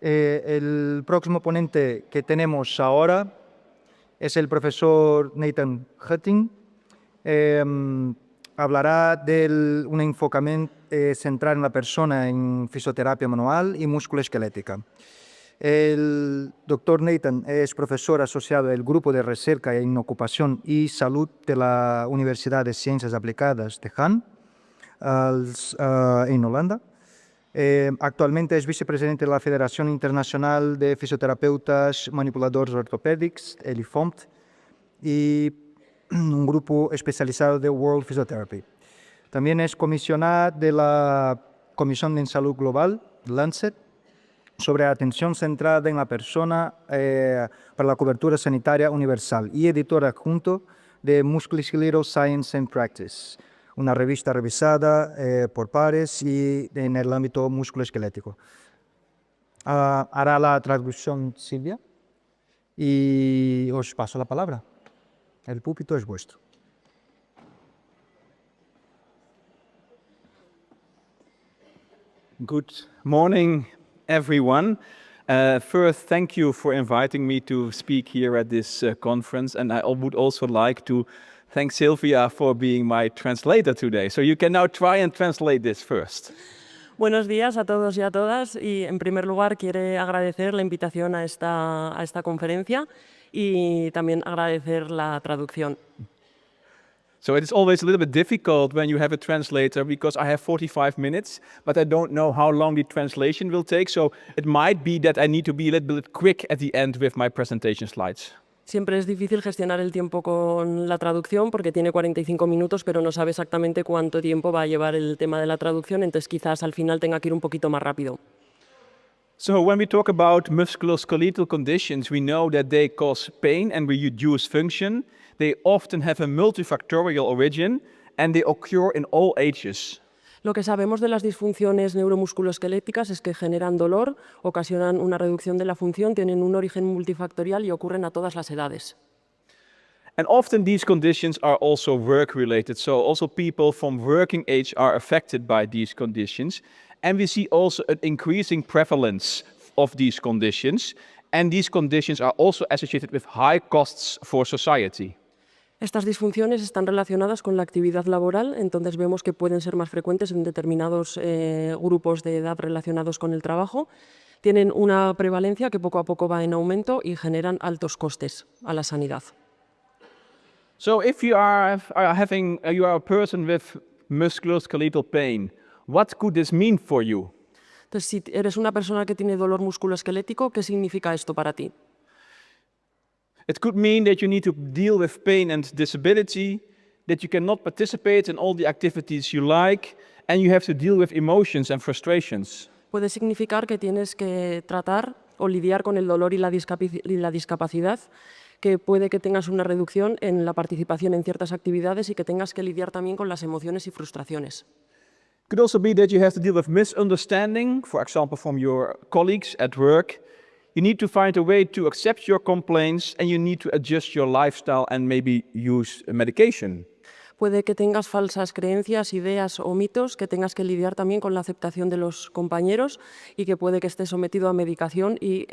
El próximo ponente que tenemos ahora es el profesor Nathan Hutting. Hablará de un enfocamiento central en la persona en fisioterapia manual y musculoesquelética. El doctor Nathan es profesor asociado del Grupo de Recerca en Ocupación y Salud de la Universidad de Ciencias Aplicadas de Ghent, en Holanda. Actualmente es vicepresidente de la Federación Internacional de Fisioterapeutas Manipuladores Ortopédicos, el IFOMT, y un grupo especializado de World Physiotherapy. También es comisionada de la Comisión de Salud Global, Lancet, sobre atención centrada en la persona para la cobertura sanitaria universal y editor adjunto de Musculoskeletal Science and Practice, una revista revisada por pares y en el ámbito musculoesquelético. Hará la traducción Silvia y os paso la palabra. El púlpito es vuestro. Good morning, everyone. First, thank you for inviting me to speak here at this conference, and I would also like to thank Sylvia for being my translator today. So you can now try and translate this first. Buenos días a todos y a todas, y en primer lugar quiero agradecer la invitación a esta conferencia y también agradecer la traducción. So it is always a little bit difficult when you have a translator because I have 45 minutes, but I don't know how long the translation will take. So it might be that I need to be a little bit quick at the end with my presentation slides. Siempre es difícil gestionar el tiempo con la traducción porque tiene 45 minutos, pero no sabe exactamente cuánto tiempo va a llevar el tema de la traducción, entonces quizás al final tenga que ir un poquito más rápido. So when we talk about musculoskeletal conditions, we know that they cause pain and reduce function. They often have a multifactorial origin and they occur in all ages. Lo que sabemos de las disfunciones neuromusculoesqueléticas es que generan dolor, ocasionan una reducción de la función, tienen un origen multifactorial y ocurren a todas las edades. And often these conditions are also work-related, so also people from working age are affected by these conditions. And we see also an increasing prevalence of these conditions, and these conditions are also associated with high costs for society. Estas disfunciones están relacionadas con la actividad laboral, entonces vemos que pueden ser más frecuentes en determinados grupos de edad relacionados con el trabajo. Tienen una prevalencia que poco a poco va en aumento y generan altos costes a la sanidad. So if you are a person with musculoskeletal pain, what could this mean for you? Entonces, si eres una persona que tiene dolor musculoesquelético, ¿qué significa esto para ti? It could mean that you need to deal with pain and disability, that you cannot participate in all the activities you like, and you have to deal with emotions and frustrations. Puede significar que tienes que tratar o lidiar con el dolor y la discapacidad, que puede que tengas una reducción en la participación en ciertas actividades y que tengas que lidiar también con las emociones y frustraciones. It could also be that you have to deal with misunderstanding, for example, from your colleagues at work. You need to find a way to accept your complaints and you need to adjust your lifestyle and maybe use medication. Puede que tengas falsas creencias, ideas o mitos, que tengas que lidiar también con la aceptación de los compañeros y que puede que estés sometido a medicación y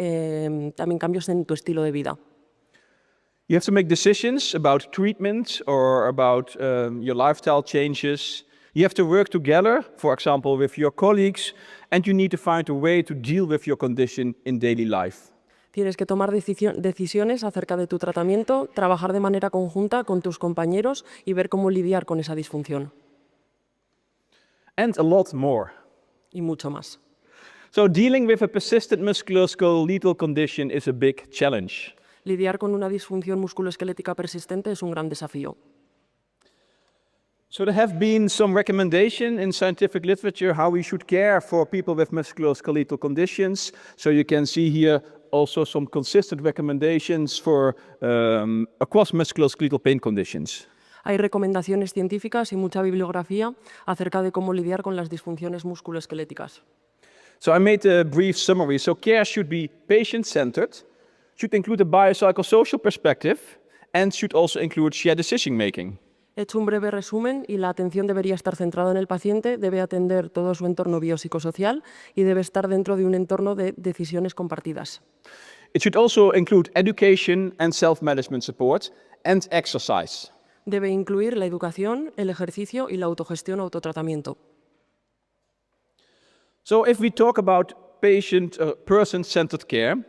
también cambios en tu estilo de vida. You have to make decisions about treatment or about your lifestyle changes. You have to work together, for example, with your colleagues, and you need to find a way to deal with your condition in daily life. Tienes que tomar decisiones acerca de tu tratamiento, trabajar de manera conjunta con tus compañeros y ver cómo lidiar con esa disfunción. And a lot more. Y mucho más. So dealing with a persistent musculoskeletal condition is a big challenge. Lidiar con una disfunción musculoesquelética persistente es un gran desafío. So there have been some recommendation in scientific literature how we should care for people with musculoskeletal conditions. So you can see here also some consistent recommendations for across musculoskeletal pain conditions. Hay recomendaciones científicas y mucha bibliografía acerca de cómo lidiar con las disfunciones musculoesqueléticas. So I made a brief summary. So care should be patient-centered, should include a biopsychosocial perspective, and should also include shared decision-making. Hecho un breve resumen, y la atención debería estar centrada en el paciente, debe atender todo su entorno biopsicosocial y debe estar dentro de un entorno de decisiones compartidas. It should also include education and self-management support and exercise. Debe incluir la educación, el ejercicio y la autogestión o autotratamiento. So if we talk about person-centered care,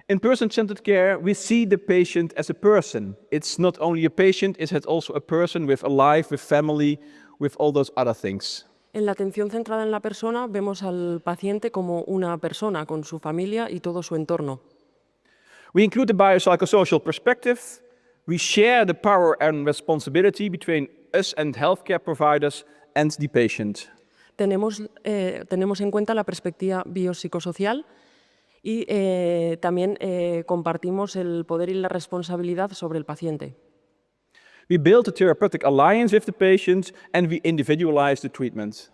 in person-centered care, we see the patient as a person. It's not only a patient, it's also a person with a life, with family, with all those other things. En la atención centrada en la persona, vemos al paciente como una persona con su familia y todo su entorno. We include the biopsychosocial perspective. We share the power and responsibility between us and healthcare providers and the patient. Tenemos en cuenta la perspectiva biopsicosocial y también compartimos el poder y la responsabilidad sobre el paciente. We build a therapeutic alliance with the patient and we individualize the treatment.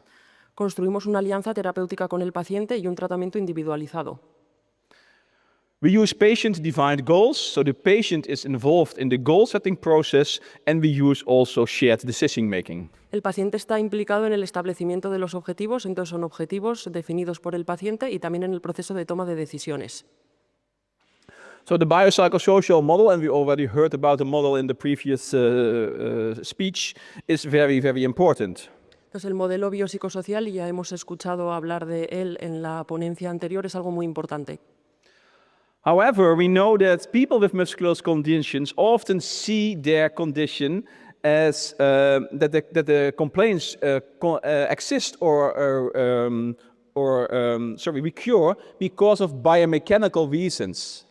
Construimos una alianza terapéutica con el paciente y un tratamiento individualizado. We use patient-defined goals, so the patient is involved in the goal-setting process, and we use also shared decision-making. El paciente está implicado en el establecimiento de los objetivos, entonces son objetivos definidos por el paciente y también en el proceso de toma de decisiones. So the biopsychosocial model, and we already heard about the model in the previous speech, is very, very important. Entonces el modelo biopsicosocial, y ya hemos escuchado hablar de él en la ponencia anterior, es algo muy importante. However, we know that people with musculoskeletal conditions often see their condition as that the complaints exist we cure because of biomechanical reasons.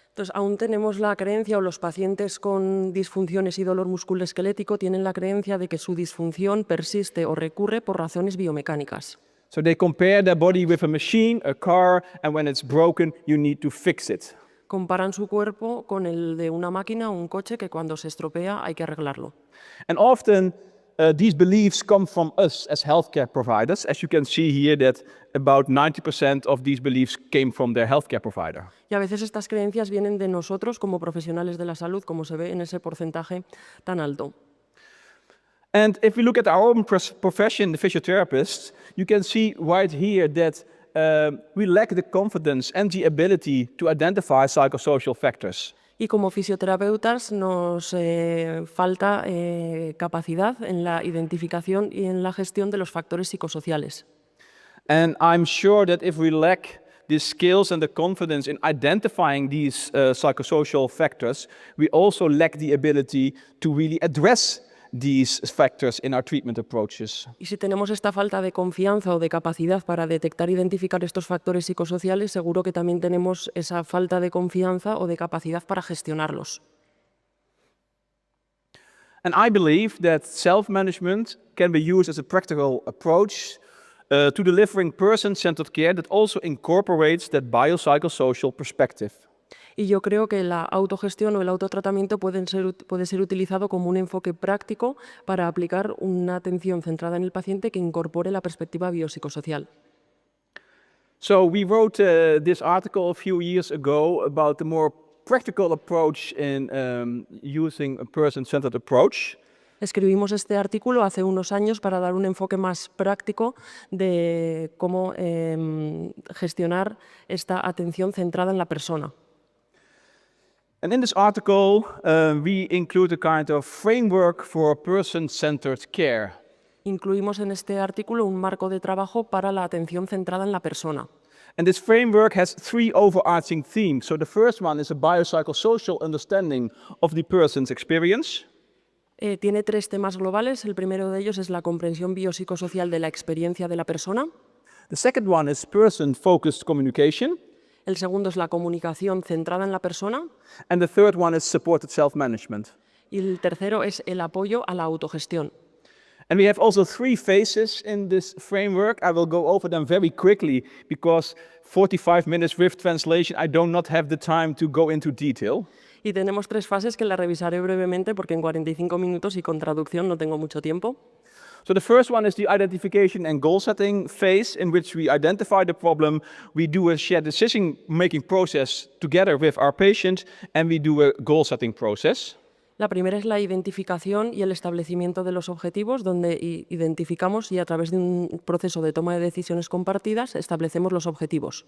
Entonces, aún tenemos la creencia, o los pacientes con disfunciones y dolor musculoesquelético tienen la creencia de que su disfunción persiste o recurre por razones biomecánicas. So they compare their body with a machine, a car, and when it's broken, you need to fix it. Comparan su cuerpo con el de una máquina o un coche que cuando se estropea hay que arreglarlo. And often these beliefs come from us as healthcare providers. As you can see here, that about 90% of these beliefs came from their healthcare provider. Y a veces estas creencias vienen de nosotros como profesionales de la salud, como se ve en ese porcentaje tan alto. And if we look at our own profession, the physiotherapists, you can see right here that we lack the confidence and the ability to identify psychosocial factors. Y como fisioterapeutas nos falta capacidad en la identificación y en la gestión de los factores psicosociales. And I'm sure that if we lack the skills and the confidence in identifying these psychosocial factors, we also lack the ability to really address these factors in our treatment approaches. Y si tenemos esta falta de confianza o de capacidad para detectar e identificar estos factores psicosociales, seguro que también tenemos esa falta de confianza o de capacidad para gestionarlos. And I believe that self-management can be used as a practical approach to delivering person-centered care that also incorporates that biopsychosocial perspective. Y yo creo que la autogestión o el autotratamiento puede ser utilizado como un enfoque práctico para aplicar una atención centrada en el paciente que incorpore la perspectiva biopsicosocial. So we wrote this article a few years ago about the more practical approach in using a person-centered approach. Escribimos este artículo hace unos años para dar un enfoque más práctico de cómo gestionar esta atención centrada en la persona. And in this article, we include a kind of framework for person-centered care. Incluimos en este artículo un marco de trabajo para la atención centrada en la persona. And this framework has three overarching themes. So the first one is a biopsychosocial understanding of the person's experience. Tiene tres temas globales. El primero de ellos es la comprensión biopsicosocial de la experiencia de la persona. The second one is person-focused communication. El segundo es la comunicación centrada en la persona. And the third one is supported self-management. Y el tercero es el apoyo a la autogestión. And we have also three phases in this framework. I will go over them very quickly because 45 minutes with translation, I do not have the time to go into detail. Y tenemos tres fases que las revisaré brevemente porque en 45 minutos y con traducción no tengo mucho tiempo. So the first one is the identification and goal setting phase, in which we identify the problem, we do a shared decision making process together with our patient, and we do a goal setting process. La primera es la identificación y el establecimiento de los objetivos, donde identificamos y a través de un proceso de toma de decisiones compartidas establecemos los objetivos.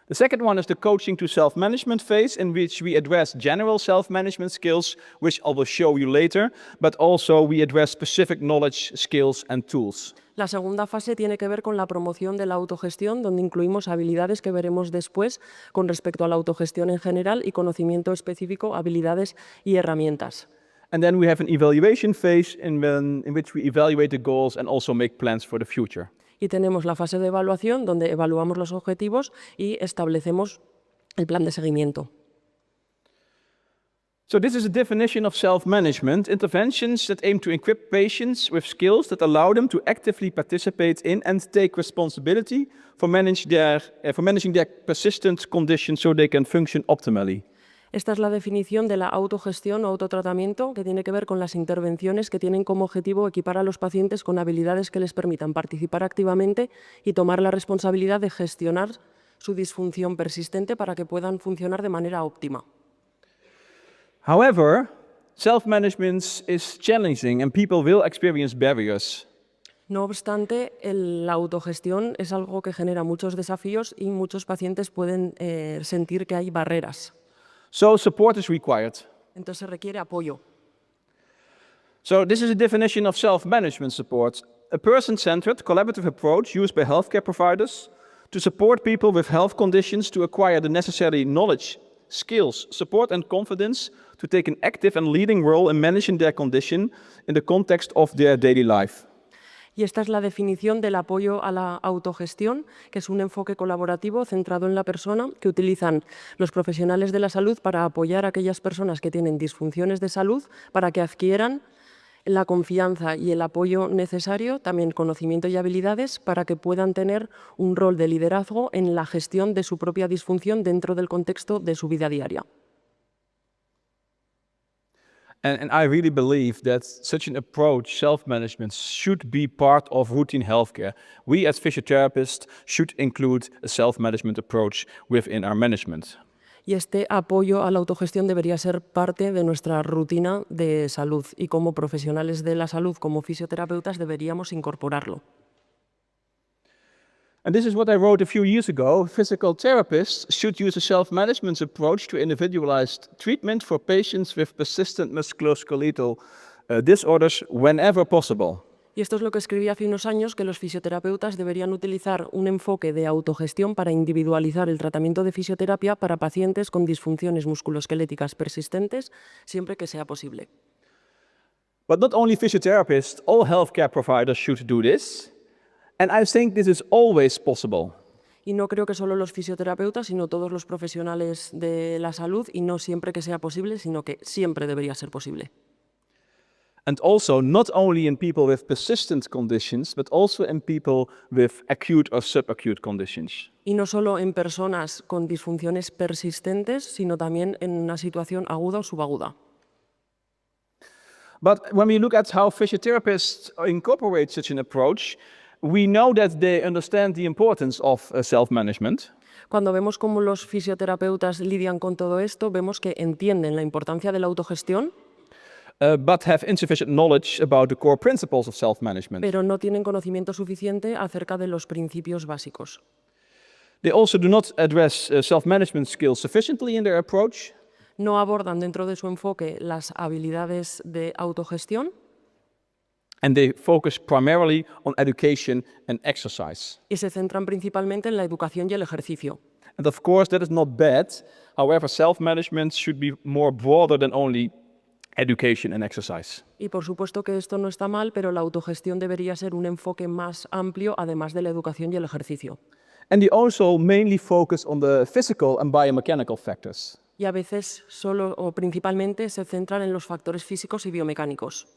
The second one is the coaching to self-management phase, in which we address general self-management skills, which I will show you later, but also we address specific knowledge, skills, and tools. La segunda fase tiene que ver con la promoción de la autogestión, donde incluimos habilidades que veremos después con respecto a la autogestión en general y conocimiento específico, habilidades y herramientas. And then we have an evaluation phase in which we evaluate the goals and also make plans for the future. Y tenemos la fase de evaluación, donde evaluamos los objetivos y establecemos el plan de seguimiento. So this is a definition of self-management, interventions that aim to equip patients with skills that allow them to actively participate in and take responsibility for managing their persistent conditions so they can function optimally. Esta es la definición de la autogestión o autotratamiento, que tiene que ver con las intervenciones que tienen como objetivo equipar a los pacientes con habilidades que les permitan participar activamente y tomar la responsabilidad de gestionar su disfunción persistente para que puedan funcionar de manera óptima. However, self-management is challenging and people will experience barriers. No obstante, la autogestión es algo que genera muchos desafíos y muchos pacientes pueden sentir que hay barreras. So support is required. Entonces se requiere apoyo. So this is a definition of self-management support, a person-centered collaborative approach used by healthcare providers to support people with health conditions to acquire the necessary knowledge, skills, support and confidence to take an active and leading role in managing their condition in the context of their daily life. Y esta es la definición del apoyo a la autogestión, que es un enfoque colaborativo centrado en la persona que utilizan los profesionales de la salud para apoyar a aquellas personas que tienen disfunciones de salud para que adquieran la confianza y el apoyo necesario, también conocimiento y habilidades para que puedan tener un rol de liderazgo en la gestión de su propia disfunción dentro del contexto de su vida diaria. And I really believe that such an approach, self-management, should be part of routine healthcare. We as physiotherapists should include a self-management approach within our management. Y este apoyo a la autogestión debería ser parte de nuestra rutina de salud y como profesionales de la salud, como fisioterapeutas, deberíamos incorporarlo. And this is what I wrote a few years ago. Physical therapists should use a self-management approach to individualized treatment for patients with persistent musculoskeletal disorders whenever possible. Y esto es lo que escribí hace unos años, que los fisioterapeutas deberían utilizar un enfoque de autogestión para individualizar el tratamiento de fisioterapia para pacientes con disfunciones musculoesqueléticas persistentes, siempre que sea posible. But not only physiotherapists, all healthcare providers should do this. And I think this is always possible. Y no creo que solo los fisioterapeutas, sino todos los profesionales de la salud, y no siempre que sea posible, sino que siempre debería ser posible. And also not only in people with persistent conditions, but also in people with acute or subacute conditions. Y no solo en personas con disfunciones persistentes, sino también en una situación aguda o subaguda. But when we look at how physiotherapists incorporate such an approach, we know that they understand the importance of self-management. Cuando vemos cómo los fisioterapeutas lidian con todo esto, vemos que entienden la importancia de la autogestión, but have insufficient knowledge about the core principles of self-management. pero no tienen conocimiento suficiente acerca de los principios básicos. They also do not address self-management skills sufficiently in their approach. No abordan dentro de su enfoque las habilidades de autogestión And they focus primarily on education and exercise. y se centran principalmente en la educación y el ejercicio. And of course, that is not bad. However, self-management should be more broader than only education and exercise. Y por supuesto que esto no está mal, pero la autogestión debería ser un enfoque más amplio, además de la educación y el ejercicio. And they also mainly focus on the physical and biomechanical factors. Y a veces solo o principalmente se centran en los factores físicos y biomecánicos.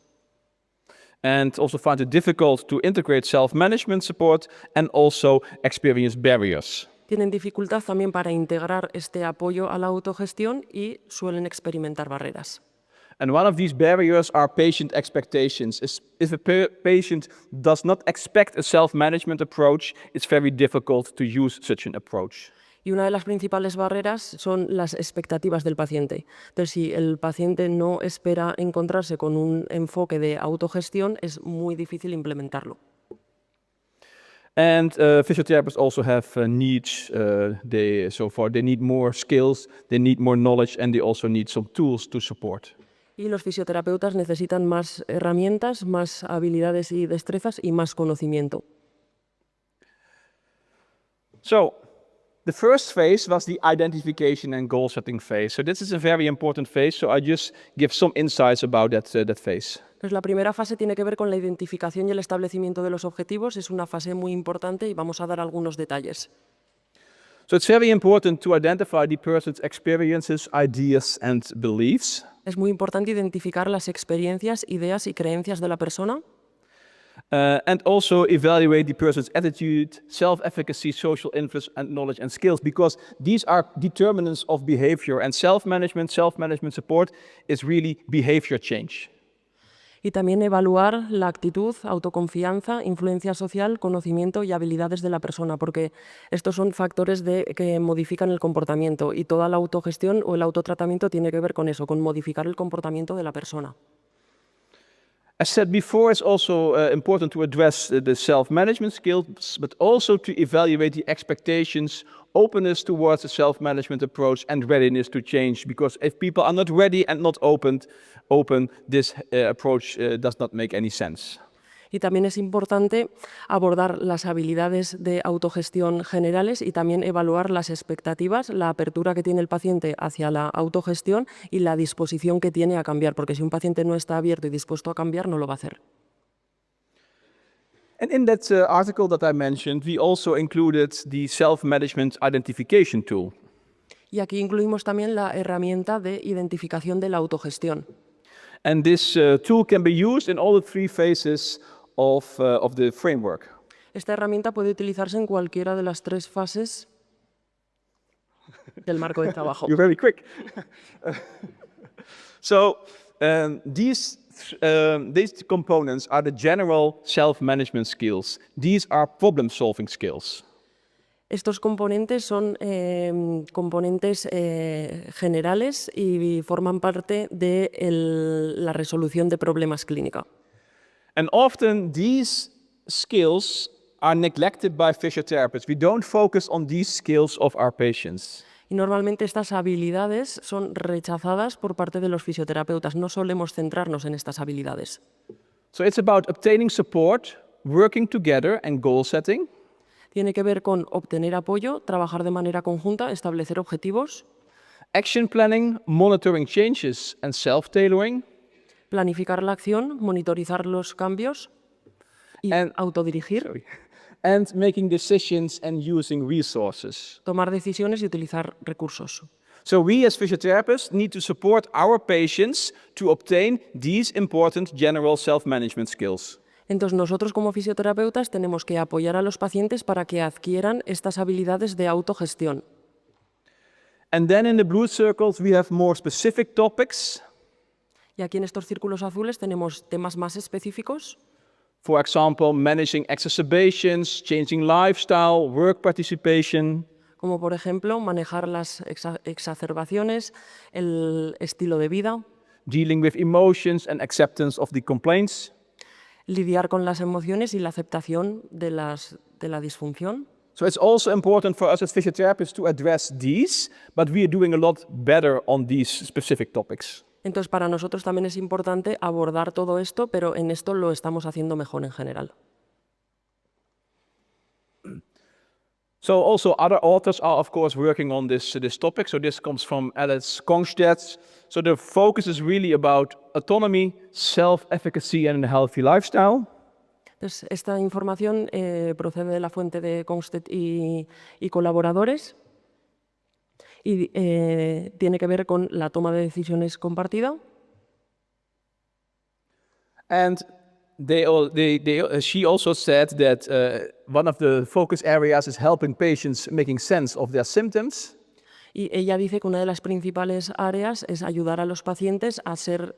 And also find it difficult to integrate self-management support and also experience barriers. Tienen dificultad también para integrar este apoyo a la autogestión y suelen experimentar barreras. And one of these barriers are patient expectations. If a patient does not expect a self-management approach, it's very difficult to use such an approach. Y una de las principales barreras son las expectativas del paciente. Entonces, si el paciente no espera encontrarse con un enfoque de autogestión, es muy difícil implementarlo. And physiotherapists also have needs. They need more skills, they need more knowledge, and they also need some tools to support. Y los fisioterapeutas necesitan más herramientas, más habilidades y destrezas y más conocimiento. So, the first phase was the identification and goal setting phase. So this is a very important phase. So I just give some insights about that phase. Entonces, la primera fase tiene que ver con la identificación y el establecimiento de los objetivos. Es una fase muy importante y vamos a dar algunos detalles. So it's very important to identify the person's experiences, ideas, and beliefs. Es muy importante identificar las experiencias, ideas y creencias de la persona. And also evaluate the person's attitude, self-efficacy, social influence, and knowledge and skills, because these are determinants of behavior, and self-management support is really behavior change. Y también evaluar la actitud, autoconfianza, influencia social, conocimiento y habilidades de la persona, porque estos son factores que modifican el comportamiento y toda la autogestión o el autotratamiento tiene que ver con eso, con modificar el comportamiento de la persona. As said before, it's also important to address the self-management skills, but also to evaluate the expectations, openness towards a self-management approach, and readiness to change. Because if people are not ready and not open, this approach does not make any sense. Y también es importante abordar las habilidades de autogestión generales y también evaluar las expectativas, la apertura que tiene el paciente hacia la autogestión y la disposición que tiene a cambiar, porque si un paciente no está abierto y dispuesto a cambiar, no lo va a hacer. And in that article that I mentioned, we also included the self-management identification tool. Y aquí incluimos también la herramienta de identificación de la autogestión. And this tool can be used in all the three phases of the framework. Esta herramienta puede utilizarse en cualquiera de las tres fases del marco de trabajo. You're very quick. So these components are the general self-management skills. These are problem-solving skills. Estos componentes son componentes generales y forman parte de la resolución de problemas clínica. And often these skills are neglected by physiotherapists. We don't focus on these skills of our patients. Y normalmente estas habilidades son rechazadas por parte de los fisioterapeutas. No solemos centrarnos en estas habilidades. So it's about obtaining support, working together, and goal setting. Tiene que ver con obtener apoyo, trabajar de manera conjunta, establecer objetivos, Action planning, monitoring changes, and self-tailoring. planificar la acción, monitorizar los cambios y autodirigir, And making decisions and using resources. tomar decisiones y utilizar recursos. So we as physiotherapists need to support our patients to obtain these important general self-management skills. Entonces nosotros como fisioterapeutas tenemos que apoyar a los pacientes para que adquieran estas habilidades de autogestión. And then in the blue circles we have more specific topics. Y aquí en estos círculos azules tenemos temas más específicos, For example, managing exacerbations, changing lifestyle, work participation. como por ejemplo manejar las exacerbaciones, el estilo de vida, Dealing with emotions and acceptance of the complaints. lidiar con las emociones y la aceptación de la disfunción. So it's also important for us as physiotherapists to address these, but we are doing a lot better on these specific topics. Entonces, para nosotros también es importante abordar todo esto, pero en esto lo estamos haciendo mejor en general. So also other authors are of course working on this topic. So this comes from Alice Kongstedt. So the focus is really about autonomy, self-efficacy and a healthy lifestyle. Entonces, esta información procede de la fuente de Kongstedt y colaboradores y tiene que ver con la toma de decisiones compartida. And she also said that one of the focus areas is helping patients making sense of their symptoms. Y ella dice que una de las principales áreas es ayudar a los pacientes a ser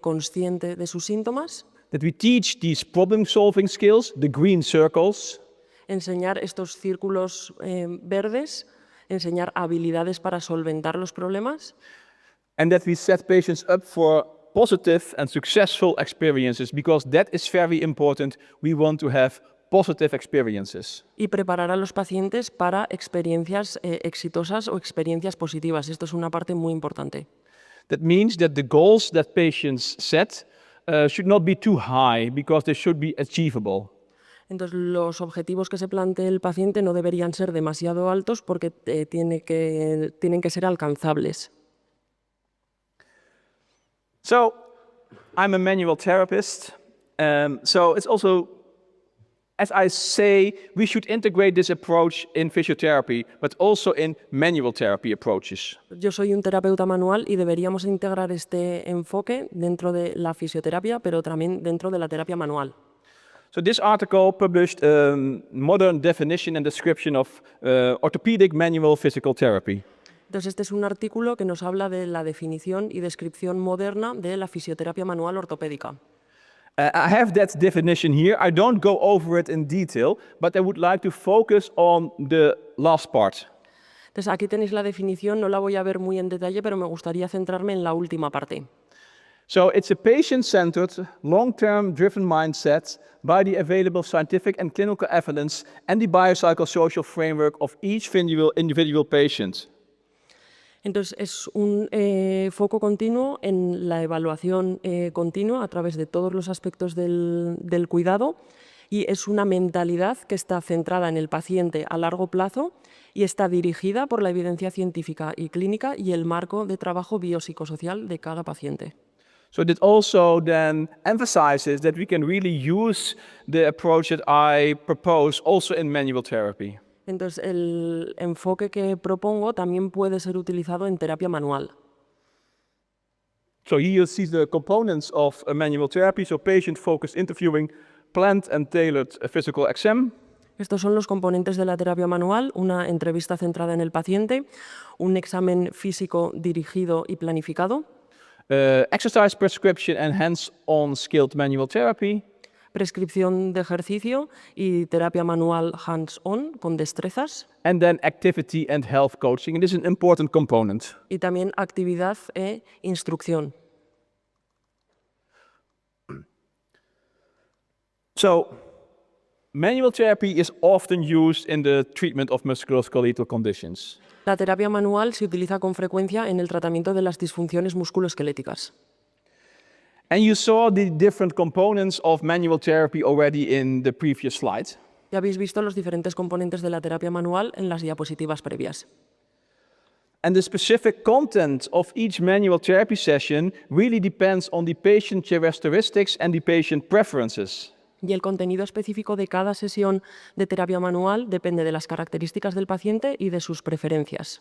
consciente de sus síntomas, That we teach these problem-solving skills, the green circles, enseñar estos círculos verdes, enseñar habilidades para solventar los problemas and that we set patients up for positive and successful experiences, because that is very important. We want to have positive experiences. y preparar a los pacientes para experiencias exitosas o experiencias positivas. Esto es una parte muy importante. That means that the goals that patients set should not be too high, because they should be achievable. Entonces, los objetivos que se plantee el paciente no deberían ser demasiado altos porque tienen que ser alcanzables. So, I'm a manual therapist. So it's also, as I say, we should integrate this approach in physiotherapy, but also in manual therapy approaches. Yo soy un terapeuta manual y deberíamos integrar este enfoque dentro de la fisioterapia, pero también dentro de la terapia manual. So this article published a modern definition and description of orthopedic manual physical therapy. Entonces, este es un artículo que nos habla de la definición y descripción moderna de la fisioterapia manual ortopédica. I have that definition here. I don't go over it in detail, but I would like to focus on the last part. Entonces, aquí tenéis la definición, no la voy a ver muy en detalle, pero me gustaría centrarme en la última parte. So it's a patient-centered, long-term driven mindset by the available scientific and clinical evidence and the biopsychosocial framework of each individual patient. Entonces, es un foco continuo en la evaluación continua a través de todos los aspectos del cuidado y es una mentalidad que está centrada en el paciente a largo plazo y está dirigida por la evidencia científica y clínica y el marco de trabajo biopsicosocial de cada paciente. So that also then emphasizes that we can really use the approach that I propose also in manual therapy. Entonces, el enfoque que propongo también puede ser utilizado en terapia manual. So here you see the components of a manual therapy, so patient-focused interviewing, planned and tailored physical exam. Estos son los componentes de la terapia manual, una entrevista centrada en el paciente, un examen físico dirigido y planificado, Exercise prescription and hands-on skilled manual therapy, prescripción de ejercicio y terapia manual hands-on con destrezas and then activity and health coaching. And this is an important component. y también actividad e instrucción. So, manual therapy is often used in the treatment of musculoskeletal conditions. La terapia manual se utiliza con frecuencia en el tratamiento de las disfunciones musculoesqueléticas. And you saw the different components of manual therapy already in the previous slide. Ya habéis visto los diferentes componentes de la terapia manual en las diapositivas previas. And the specific content of each manual therapy session really depends on the patient characteristics and the patient preferences. Y el contenido específico de cada sesión de terapia manual depende de las características del paciente y de sus preferencias.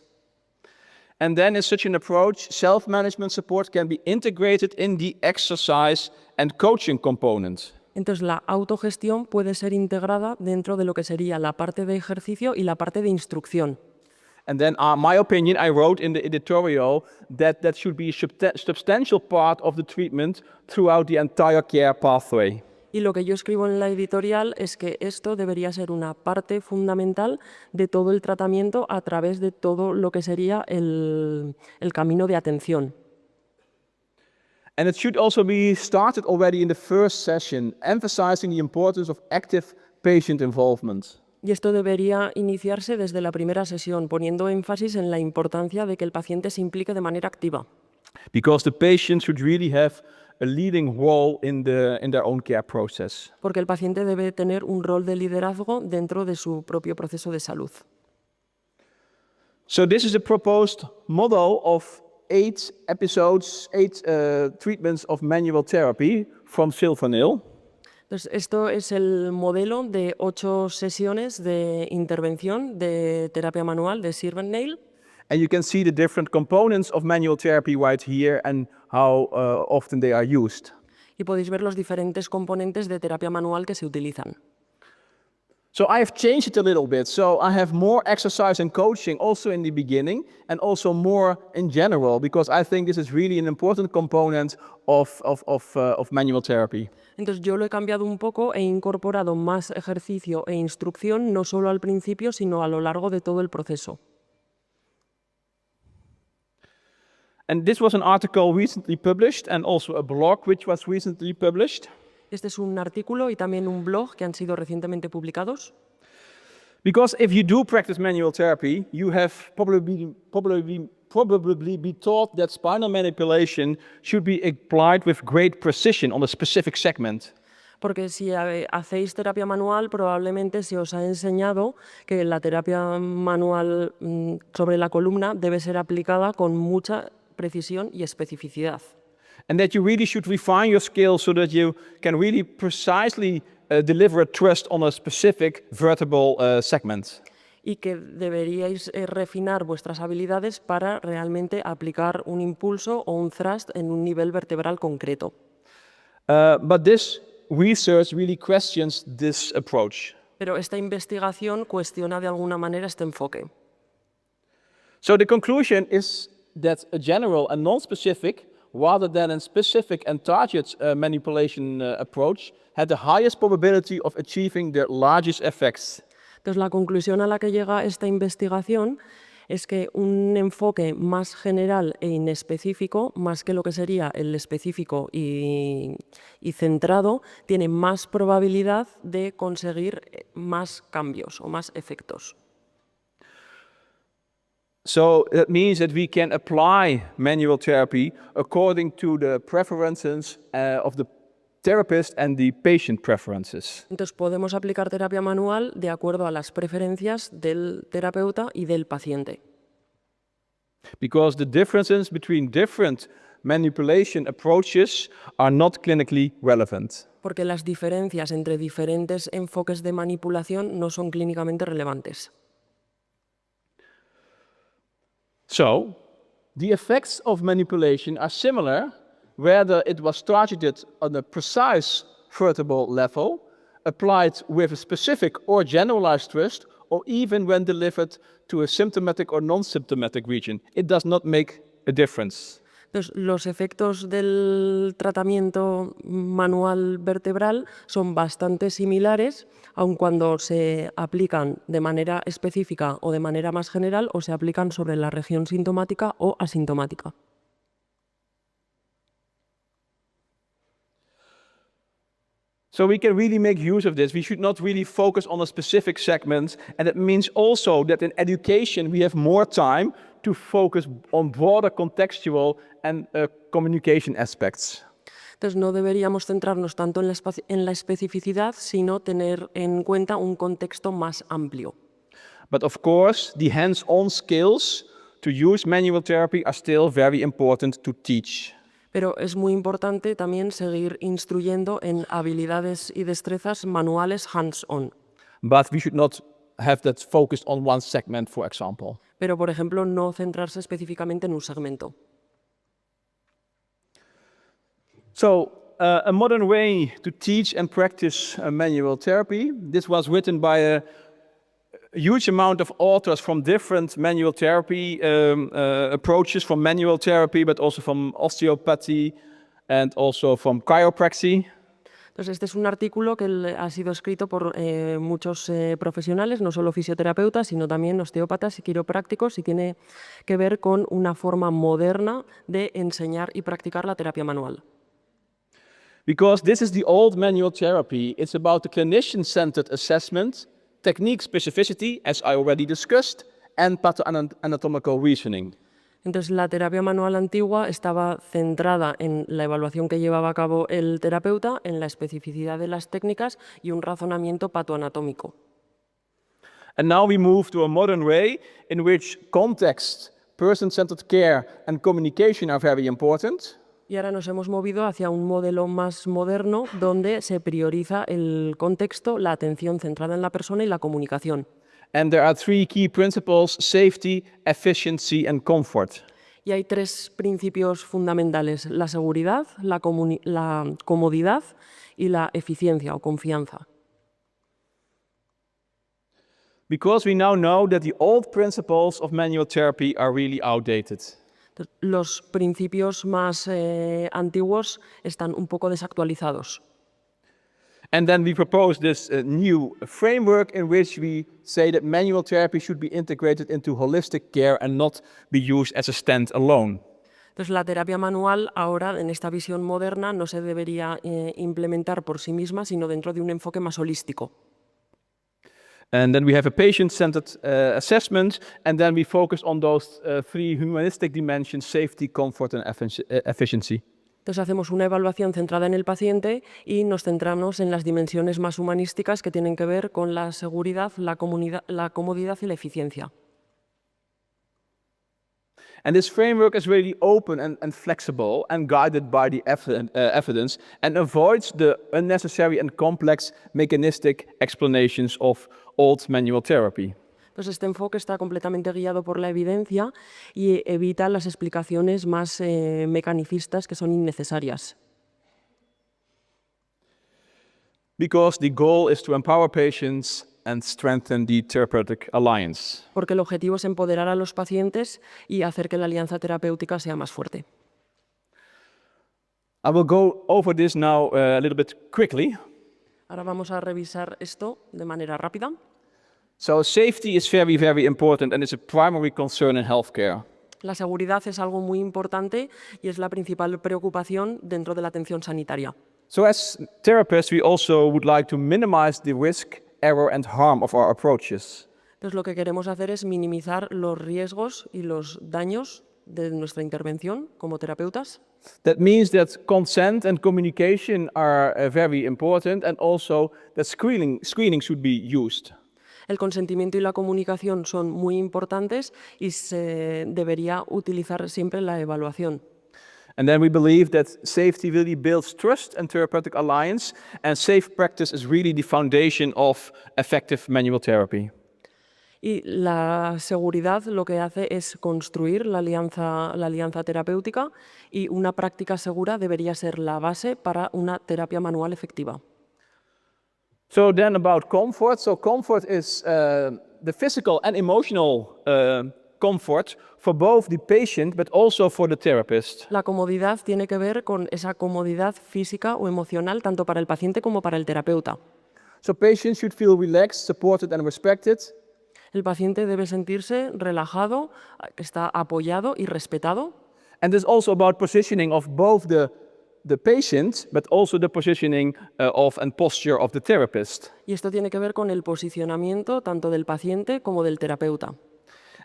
And then in such an approach, self-management support can be integrated in the exercise and coaching component. Entonces, la autogestión puede ser integrada dentro de lo que sería la parte de ejercicio y la parte de instrucción. And then, my opinion, I wrote in the editorial that that should be a substantial part of the treatment throughout the entire care pathway. Y lo que yo escribo en la editorial es que esto debería ser una parte fundamental de todo el tratamiento a través de todo lo que sería el camino de atención. And it should also be started already in the first session, emphasizing the importance of active patient involvement. Y esto debería iniciarse desde la primera sesión, poniendo énfasis en la importancia de que el paciente se implique de manera activa. Because the patient should really have a leading role in their own care process. Porque el paciente debe tener un rol de liderazgo dentro de su propio proceso de salud. So this is a proposed model of 8 episodes, 8 treatments of manual therapy from Silvanil. Entonces, esto es el modelo de 8 sesiones de intervención de terapia manual de Silvanil. And you can see the different components of manual therapy right here and how often they are used. Y podéis ver los diferentes componentes de terapia manual que se utilizan. So I have changed it a little bit. So I have more exercise and coaching also in the beginning and also more in general, because I think this is really an important component of manual therapy. Entonces yo lo he cambiado un poco, he incorporado más ejercicio e instrucción, no solo al principio, sino a lo largo de todo el proceso. And this was an article recently published and also a blog which was recently published. Este es un artículo y también un blog que han sido recientemente publicados. Because if you do practice manual therapy, you have probably be taught that spinal manipulation should be applied with great precision on a specific segment. Porque si hacéis terapia manual, probablemente se os ha enseñado que la terapia manual sobre la columna debe ser aplicada con mucha precisión y especificidad. And that you really should refine your skills so that you can really precisely deliver a thrust on a specific vertebral segment. Y que deberíais refinar vuestras habilidades para realmente aplicar un impulso o un thrust en un nivel vertebral concreto. But this research really questions this approach. Pero esta investigación cuestiona de alguna manera este enfoque. So the conclusion is that a general and non-specific, rather than a specific and target manipulation approach, had the highest probability of achieving the largest effects. Entonces, la conclusión a la que llega esta investigación es que un enfoque más general e inespecífico, más que lo que sería el específico y centrado, tiene más probabilidad de conseguir más cambios o más efectos. So that means that we can apply manual therapy according to the preferences of the therapist and the patient preferences. Entonces podemos aplicar terapia manual de acuerdo a las preferencias del terapeuta y del paciente. Because the differences between different manipulation approaches are not clinically relevant. Porque las diferencias entre diferentes enfoques de manipulación no son clínicamente relevantes. So, the effects of manipulation are similar whether it was targeted on a precise vertebral level, applied with a specific or generalized thrust, or even when delivered to a symptomatic or non-symptomatic region. It does not make a difference. Entonces, los efectos del tratamiento manual vertebral son bastante similares, aun cuando se aplican de manera específica o de manera más general, o se aplican sobre la región sintomática o asintomática. So we can really make use of this. We should not really focus on a specific segment. And it means also that in education we have more time to focus on broader contextual and communication aspects. Entonces no deberíamos centrarnos tanto en la especificidad, sino tener en cuenta un contexto más amplio. But of course, the hands-on skills to use manual therapy are still very important to teach. Pero es muy importante también seguir instruyendo en habilidades y destrezas manuales hands-on. But we should not have that focused on one segment, for example. Pero, por ejemplo, no centrarse específicamente en un segmento. So, a modern way to teach and practice manual therapy. This was written by a huge amount of authors from different manual therapy approaches, from manual therapy, but also from osteopathy and also from chiropractic. Entonces, este es un artículo que ha sido escrito por muchos profesionales, no solo fisioterapeutas, sino también osteópatas y quiroprácticos, y tiene que ver con una forma moderna de enseñar y practicar la terapia manual. Because this is the old manual therapy. It's about the clinician-centered assessment, technique specificity, as I already discussed, and pathoanatomical reasoning. Entonces, la terapia manual antigua estaba centrada en la evaluación que llevaba a cabo el terapeuta, en la especificidad de las técnicas y un razonamiento patoanatómico. And now we move to a modern way in which context, person-centered care, and communication are very important. Y ahora nos hemos movido hacia un modelo más moderno donde se prioriza el contexto, la atención centrada en la persona y la comunicación. And there are three key principles: safety, efficiency, and comfort. Y hay tres principios fundamentales: la seguridad, la comodidad y la eficiencia o confianza. Because we now know that the old principles of manual therapy are really outdated. Los principios más antiguos están un poco desactualizados. And then we propose this new framework in which we say that manual therapy should be integrated into holistic care and not be used as a stand-alone. Entonces, la terapia manual ahora, en esta visión moderna, no se debería implementar por sí misma, sino dentro de un enfoque más holístico. And then we have a patient-centered assessment, and then we focus on those three humanistic dimensions: safety, comfort, and efficiency. Entonces, hacemos una evaluación centrada en el paciente y nos centramos en las dimensiones más humanísticas que tienen que ver con la seguridad, la comodidad y la eficiencia. And this framework is really open and flexible and guided by the evidence, and avoids the unnecessary and complex mechanistic explanations of old manual therapy. Entonces, este enfoque está completamente guiado por la evidencia y evita las explicaciones más mecanicistas que son innecesarias. Because the goal is to empower patients and strengthen the therapeutic alliance. Porque el objetivo es empoderar a los pacientes y hacer que la alianza terapéutica sea más fuerte. I will go over this now a little bit quickly. Ahora vamos a revisar esto de manera rápida. So safety is very, very important, and it's a primary concern in healthcare. La seguridad es algo muy importante y es la principal preocupación dentro de la atención sanitaria. So as therapists, we also would like to minimize the risk, error, and harm of our approaches. Entonces, lo que queremos hacer es minimizar los riesgos y los daños de nuestra intervención como terapeutas. That means that consent and communication are very important, and also that screening should be used. El consentimiento y la comunicación son muy importantes y se debería utilizar siempre la evaluación. And then we believe that safety really builds trust and therapeutic alliance, and safe practice is really the foundation of effective manual therapy. Y la seguridad lo que hace es construir la alianza terapéutica, y una práctica segura debería ser la base para una terapia manual efectiva. So then about comfort. So comfort is the physical and emotional comfort for both the patient but also for the therapist. La comodidad tiene que ver con esa comodidad física o emocional tanto para el paciente como para el terapeuta. So patients should feel relaxed, supported and respected. El paciente debe sentirse relajado, está apoyado y respetado. And it's also about positioning of both the patient, but also the positioning of and posture of the therapist. Y esto tiene que ver con el posicionamiento tanto del paciente como del terapeuta.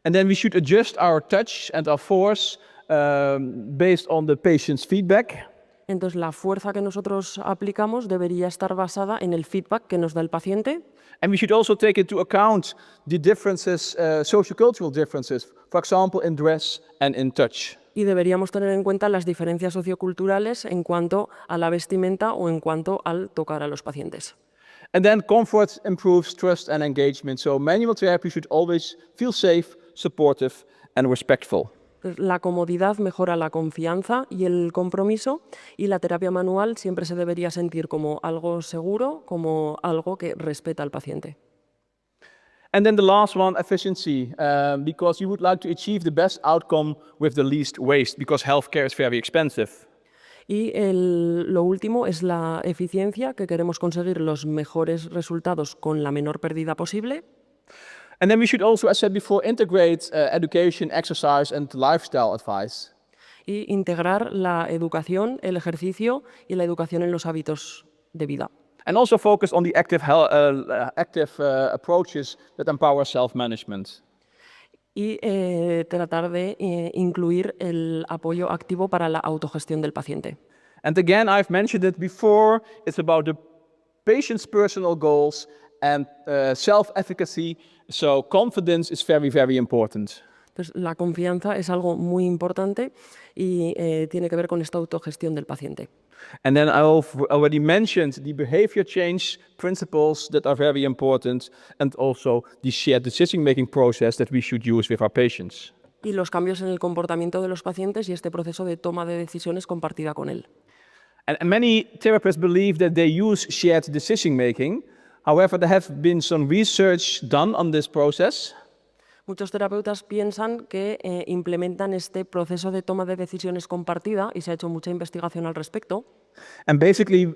And then we should adjust our touch and our force based on the patient's feedback. Entonces, la fuerza que nosotros aplicamos debería estar basada en el feedback que nos da el paciente. And we should also take into account the differences, sociocultural differences, for example, in dress and in touch. Y deberíamos tener en cuenta las diferencias socioculturales en cuanto a la vestimenta o en cuanto al tocar a los pacientes. And then comfort improves trust and engagement. So manual therapy should always feel safe, supportive, and respectful. La comodidad mejora la confianza y el compromiso, y la terapia manual siempre se debería sentir como algo seguro, como algo que respeta al paciente. And then the last one, efficiency, because you would like to achieve the best outcome with the least waste, because healthcare is very expensive. Y lo último es la eficiencia, que queremos conseguir los mejores resultados con la menor pérdida posible. And then we should also, as said before, integrate education, exercise, and lifestyle advice. Y integrar la educación, el ejercicio y la educación en los hábitos de vida. And also focus on the active approaches that empower self-management. Y tratar de incluir el apoyo activo para la autogestión del paciente. And again, I've mentioned it before, it's about the patient's personal goals and self-efficacy, so confidence is very, very important. Entonces, la confianza es algo muy importante y tiene que ver con esta autogestión del paciente. And then I've already mentioned the behavior change principles that are very important, and also the shared decision-making process that we should use with our patients. Y los cambios en el comportamiento de los pacientes y este proceso de toma de decisiones compartida con él. And many therapists believe that they use shared decision-making. However, there have been some research done on this process. Muchos terapeutas piensan que implementan este proceso de toma de decisiones compartida, y se ha hecho mucha investigación al respecto. And basically,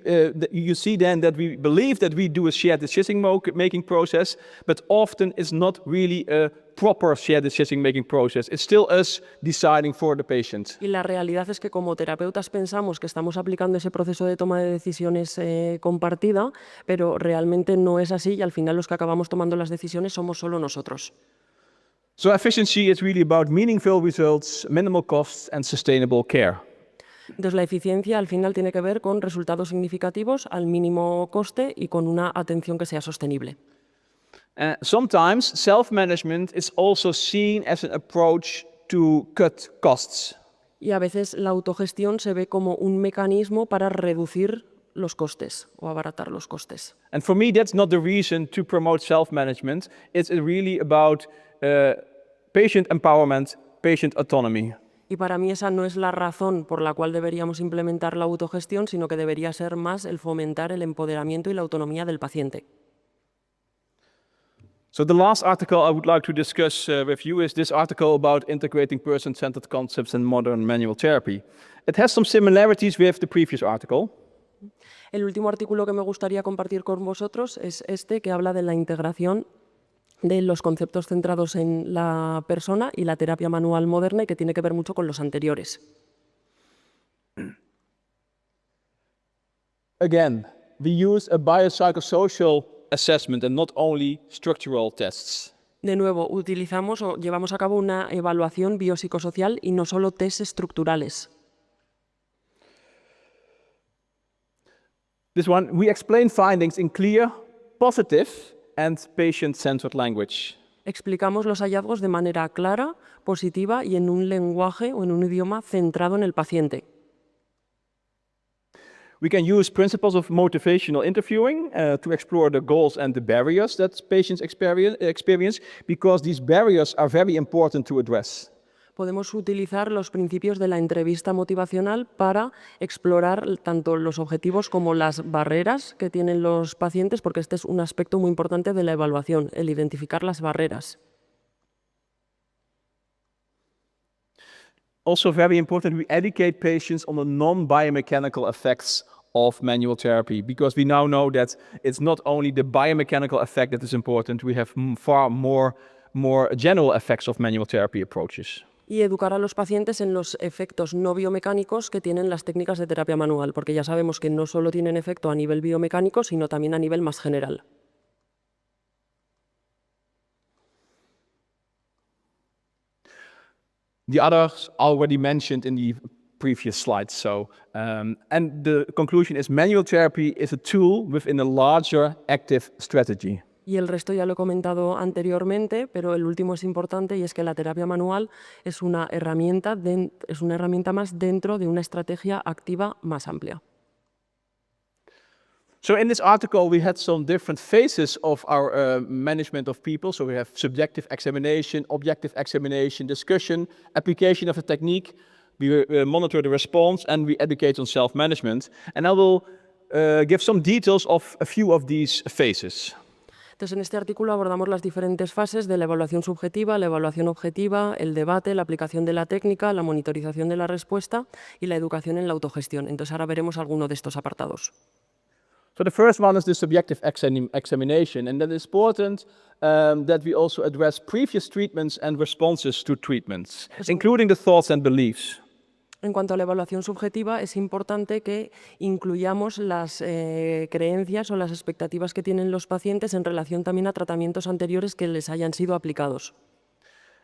you see then that we believe that we do a shared decision-making process, but often it's not really a proper shared decision-making process. It's still us deciding for the patient. Y la realidad es que como terapeutas pensamos que estamos aplicando ese proceso de toma de decisiones compartida, pero realmente no es así y al final los que acabamos tomando las decisiones somos solo nosotros. So efficiency is really about meaningful results, minimal costs, and sustainable care. Entonces la eficiencia al final tiene que ver con resultados significativos al mínimo coste y con una atención que sea sostenible. Sometimes self-management is also seen as an approach to cut costs. Y a veces la autogestión se ve como un mecanismo para reducir los costes o abaratar los costes. And for me, that's not the reason to promote self-management. It's really about patient empowerment, patient autonomy. Y para mí esa no es la razón por la cual deberíamos implementar la autogestión, sino que debería ser más el fomentar el empoderamiento y la autonomía del paciente. So the last article I would like to discuss with you is this article about integrating person-centered concepts in modern manual therapy. It has some similarities with the previous article. El último artículo que me gustaría compartir con vosotros es este que habla de la integración de los conceptos centrados en la persona y la terapia manual moderna y que tiene que ver mucho con los anteriores. Again, we use a biopsychosocial assessment and not only structural tests. De nuevo, utilizamos o llevamos a cabo una evaluación biopsicosocial y no solo test estructurales. This one, we explain findings in clear, positive, and patient-centered language. Explicamos los hallazgos de manera clara, positiva y en un lenguaje o en un idioma centrado en el paciente. We can use principles of motivational interviewing to explore the goals and the barriers that patients experience, because these barriers are very important to address. Podemos utilizar los principios de la entrevista motivacional para explorar tanto los objetivos como las barreras que tienen los pacientes, porque este es un aspecto muy importante de la evaluación, el identificar las barreras. Also very important, we educate patients on the non-biomechanical effects of manual therapy, because we now know that it's not only the biomechanical effect that is important, we have far more general effects of manual therapy approaches. Y educar a los pacientes en los efectos no biomecánicos que tienen las técnicas de terapia manual, porque ya sabemos que no solo tienen efecto a nivel biomecánico, sino también a nivel más general. The others already mentioned in the previous slides. And the conclusion is manual therapy is a tool within a larger active strategy. Y el resto ya lo he comentado anteriormente, pero el último es importante y es que la terapia manual es una herramienta más dentro de una estrategia activa más amplia. So in this article, we had some different phases of our management of people. So we have subjective examination, objective examination, discussion, application of a technique. We monitor the response and we educate on self-management. And I will give some details of a few of these phases. Entonces, en este artículo abordamos las diferentes fases de la evaluación subjetiva, la evaluación objetiva, el debate, la aplicación de la técnica, la monitorización de la respuesta y la educación en la autogestión. Entonces, ahora veremos alguno de estos apartados. So the first one is the subjective examination, and that is important that we also address previous treatments and responses to treatments, including the thoughts and beliefs. En cuanto a la evaluación subjetiva, es importante que incluyamos las creencias o las expectativas que tienen los pacientes en relación también a tratamientos anteriores que les hayan sido aplicados.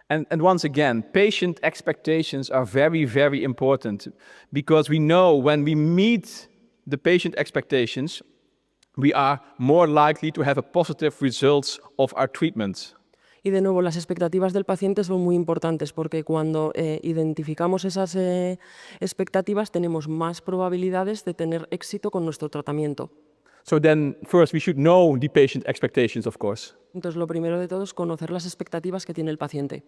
And once again, patient expectations are very, very important, because we know when we meet the patient expectations, we are more likely to have a positive results of our treatment. Y de nuevo, las expectativas del paciente son muy importantes porque cuando identificamos esas expectativas tenemos más probabilidades de tener éxito con nuestro tratamiento. So then first we should know the patient expectations, of course. Entonces, lo primero de todo es conocer las expectativas que tiene el paciente.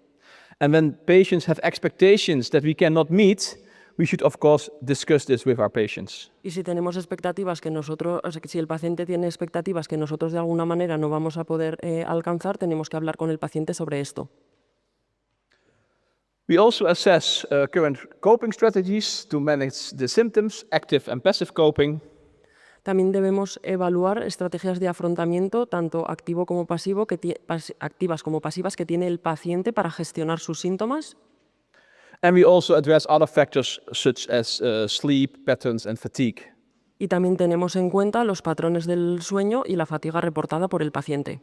And when patients have expectations that we cannot meet, we should of course discuss this with our patients. Y si tenemos expectativas que nosotros, o sea, que si el paciente tiene expectativas que nosotros de alguna manera no vamos a poder alcanzar, tenemos que hablar con el paciente sobre esto. We also assess current coping strategies to manage the symptoms, active and passive coping. También debemos evaluar estrategias de afrontamiento, tanto activo como pasivo, activas como pasivas, que tiene el paciente para gestionar sus síntomas. And we also address other factors such as sleep patterns and fatigue. Y también tenemos en cuenta los patrones del sueño y la fatiga reportada por el paciente.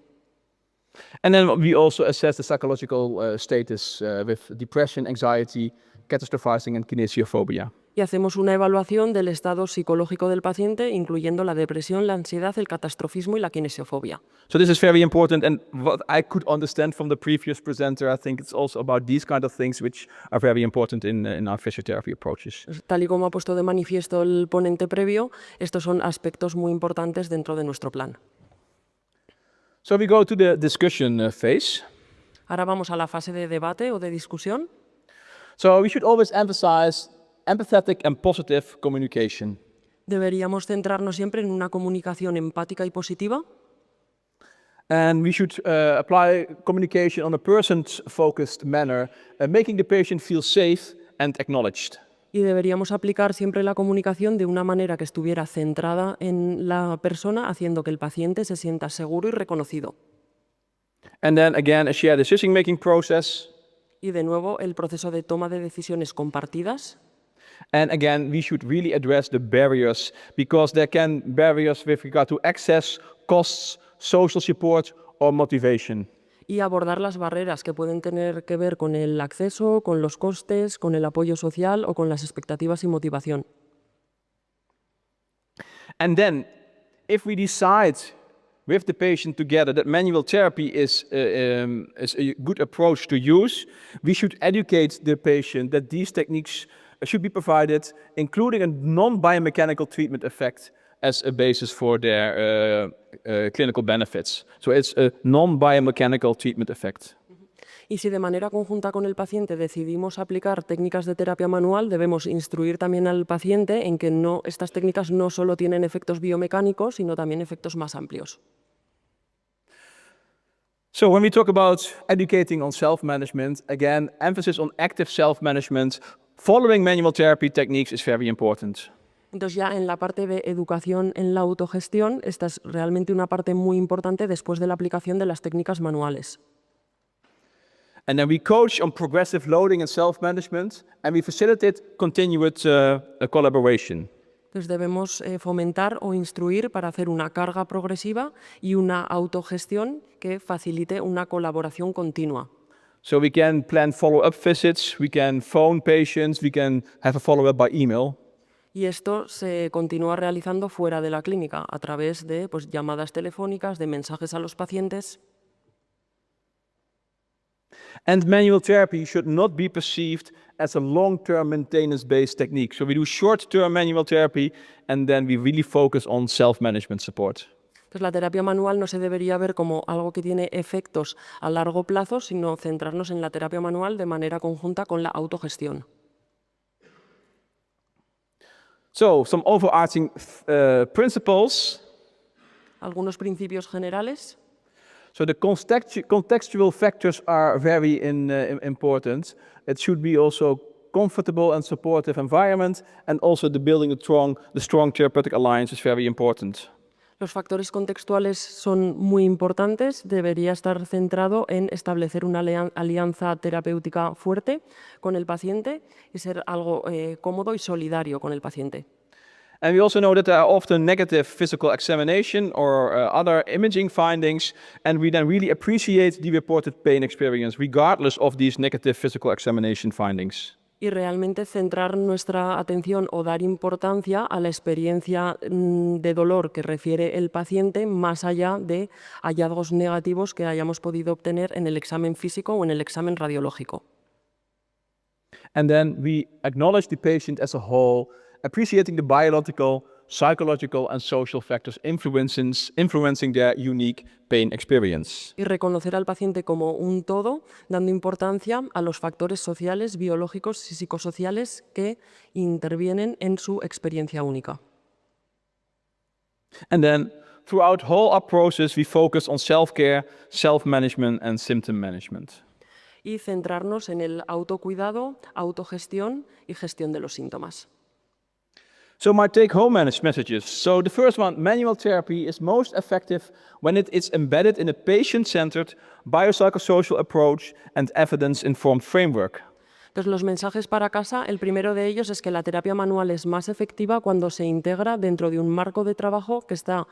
And then we also assess the psychological status with depression, anxiety, catastrophizing and kinesiophobia. Y hacemos una evaluación del estado psicológico del paciente, incluyendo la depresión, la ansiedad, el catastrofismo y la kinesiofobia. So this is very important, and what I could understand from the previous presenter, I think it's also about these kind of things which are very important in our physiotherapy approaches. Tal y como ha puesto de manifiesto el ponente previo, estos son aspectos muy importantes dentro de nuestro plan. So we go to the discussion phase. Ahora vamos a la fase de debate o de discusión. So we should always emphasize empathetic and positive communication. Deberíamos centrarnos siempre en una comunicación empática y positiva. And we should apply communication on a person-focused manner, making the patient feel safe and acknowledged. Y deberíamos aplicar siempre la comunicación de una manera que estuviera centrada en la persona, haciendo que el paciente se sienta seguro y reconocido. And then again, a shared decision-making process. Y de nuevo, el proceso de toma de decisiones compartidas. And again, we should really address the barriers, because there can be barriers with regard to access, costs, social support or motivation. Y abordar las barreras que pueden tener que ver con el acceso, con los costes, con el apoyo social o con las expectativas y motivación. And then, if we decide with the patient together that manual therapy is a good approach to use, we should educate the patient that these techniques should be provided, including a non-biomechanical treatment effect as a basis for their clinical benefits. So it's a non-biomechanical treatment effect. Y si de manera conjunta con el paciente decidimos aplicar técnicas de terapia manual, debemos instruir también al paciente en que estas técnicas no solo tienen efectos biomecánicos, sino también efectos más amplios. So when we talk about educating on self-management, again, emphasis on active self-management, following manual therapy techniques is very important. Entonces ya en la parte de educación en la autogestión, esta es realmente una parte muy importante después de la aplicación de las técnicas manuales. And then we coach on progressive loading and self-management, and we facilitate continued collaboration. Entonces debemos fomentar o instruir para hacer una carga progresiva y una autogestión que facilite una colaboración continua. So we can plan follow-up visits, we can phone patients, we can have a follow-up by email. Y esto se continúa realizando fuera de la clínica a través de llamadas telefónicas, de mensajes a los pacientes. And manual therapy should not be perceived as a long-term maintenance-based technique. So we do short-term manual therapy, and then we really focus on self-management support. Entonces, la terapia manual no se debería ver como algo que tiene efectos a largo plazo, sino centrarnos en la terapia manual de manera conjunta con la autogestión. So, some overarching principles. Algunos principios generales. So the contextual factors are very important. It should be also comfortable and supportive environment, and also the building the strong therapeutic alliance is very important. Los factores contextuales son muy importantes. Debería estar centrado en establecer una alianza terapéutica fuerte con el paciente y ser algo cómodo y solidario con el paciente. And we also know that there are often negative physical examination or other imaging findings, and we then really appreciate the reported pain experience regardless of these negative physical examination findings. Y realmente centrar nuestra atención o dar importancia a la experiencia de dolor que refiere el paciente más allá de hallazgos negativos que hayamos podido obtener en el examen físico o en el examen radiológico. And then we acknowledge the patient as a whole, appreciating the biological, psychological and social factors influencing their unique pain experience. Y reconocer al paciente como un todo, dando importancia a los factores sociales, biológicos y psicosociales que intervienen en su experiencia única. And then throughout whole our process we focus on self-care, self-management and symptom management. y centrarnos en el autocuidado, autogestión y gestión de los síntomas. So my take-home messages. So the first one, manual therapy is most effective when it is embedded in a patient-centered biopsychosocial approach and evidence-informed framework. Entonces, los mensajes para casa, el primero de ellos es que la terapia manual es más efectiva cuando se integra dentro de un marco de trabajo que está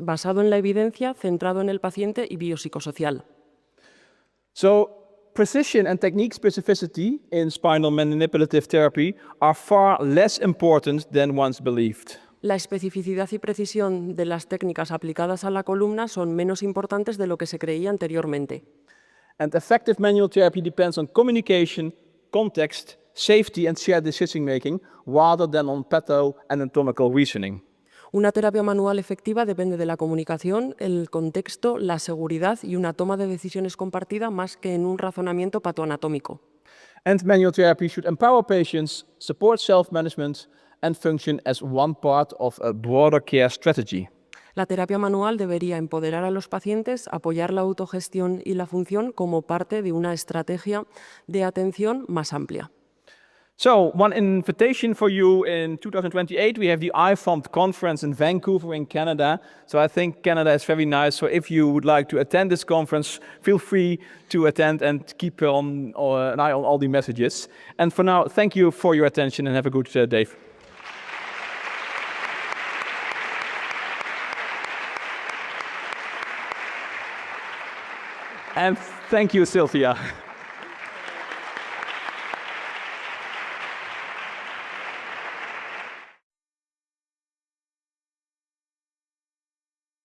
basado en la evidencia, centrado en el paciente y biopsicosocial. So precision and technique specificity in spinal manipulative therapy are far less important than once believed. La especificidad y precisión de las técnicas aplicadas a la columna son menos importantes de lo que se creía anteriormente. And effective manual therapy depends on communication, context, safety, and shared decision-making, rather than on patho-anatomical reasoning. Una terapia manual efectiva depende de la comunicación, el contexto, la seguridad y una toma de decisiones compartida más que en un razonamiento patoanatómico. And manual therapy should empower patients, support self-management, and function as one part of a broader care strategy. La terapia manual debería empoderar a los pacientes, apoyar la autogestión y la función como parte de una estrategia de atención más amplia. So, one invitation for you in 2028, we have the iFOMT conference in Vancouver in Canada. So I think Canada is very nice. So if you would like to attend this conference, feel free to attend and keep an eye on all the messages. And for now, thank you for your attention and have a good day. And thank you, Sylvia.